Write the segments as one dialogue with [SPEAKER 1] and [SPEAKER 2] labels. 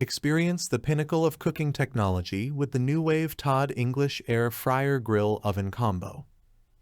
[SPEAKER 1] Experience the pinnacle of cooking technology with the Nuwave Todd English Air Fryer Grill Oven Combo.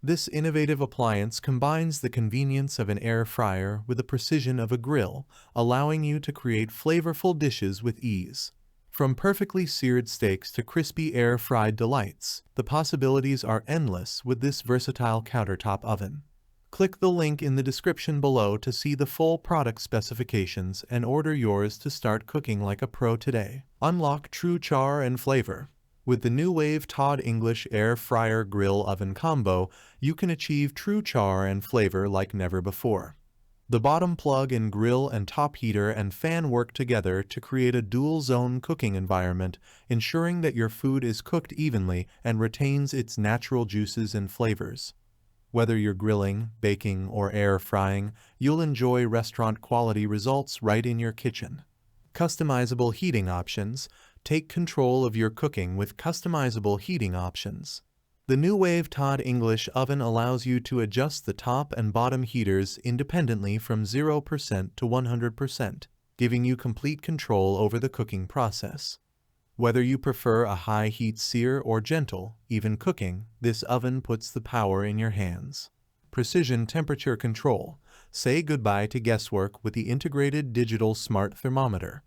[SPEAKER 1] This innovative appliance combines the convenience of an air fryer with the precision of a grill, allowing you to create flavorful dishes with ease. From perfectly seared steaks to crispy air-fried delights, the possibilities are endless with this versatile countertop oven. Click the link in the description below to see the full product specifications and order yours to start cooking like a pro today. Unlock true char and flavor. With the Nuwave Todd English Air Fryer Grill Oven Combo, you can achieve true char and flavor like never before. The bottom plug and grill and top heater and fan work together to create a dual-zone cooking environment, ensuring that your food is cooked evenly and retains its natural juices and flavors. Whether you're grilling, baking, or air frying, you'll enjoy restaurant-quality results right in your kitchen. Customizable heating options. Take control of your cooking with customizable heating options. The Nuwave Todd English Oven allows you to adjust the top and bottom heaters independently from 0% to 100%, giving you complete control over the cooking process. Whether you prefer a high-heat sear or gentle, even cooking, this oven puts the power in your hands. Precision temperature control. Say goodbye to guesswork with the integrated digital smart thermometer.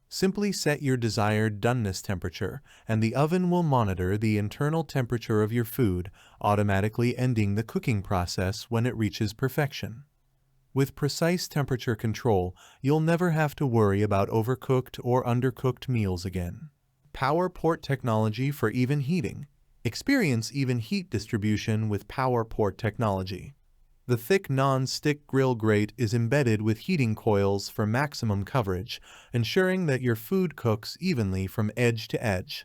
[SPEAKER 1] Simply set your desired doneness temperature, and the oven will monitor the internal temperature of your food, automatically ending the cooking process when it reaches perfection. With precise temperature control, you'll never have to worry about overcooked or undercooked meals again. Power port technology for even heating. Experience even heat distribution with power port technology. The thick non-stick grill grate is embedded with heating coils for maximum coverage, ensuring that your food cooks evenly from edge to edge.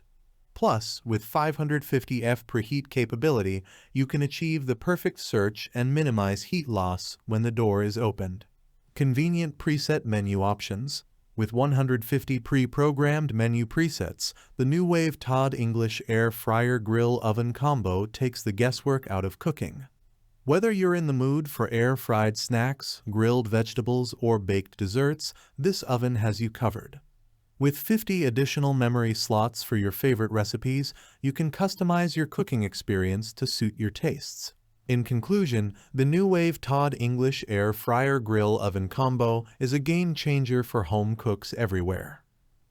[SPEAKER 1] Plus, with 550 F preheat capability, you can achieve the perfect search and minimize heat loss when the door is opened. Convenient preset menu options. With 150 pre-programmed menu presets, the Nuwave Todd English Air Fryer Grill Oven Combo takes the guesswork out of cooking. Whether you're in the mood for air-fried snacks, grilled vegetables, or baked desserts, this oven has you covered. With 50 additional memory slots for your favorite recipes, you can customize your cooking experience to suit your tastes. In conclusion, the Nuwave Todd English Air Fryer Grill Oven Combo is a game-changer for home cooks everywhere.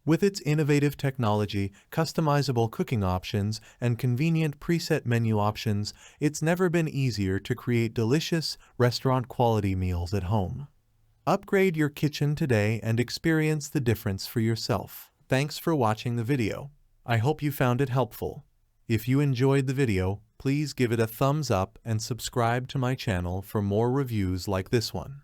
[SPEAKER 1] With its innovative technology, customizable cooking options, and convenient preset menu options, it's never been easier to create delicious, restaurant-quality meals at home. Upgrade your kitchen today and experience the difference for yourself. Thanks for watching the video. I hope you found it helpful. If you enjoyed the video, please give it a thumbs up and subscribe to my channel for more reviews like this one.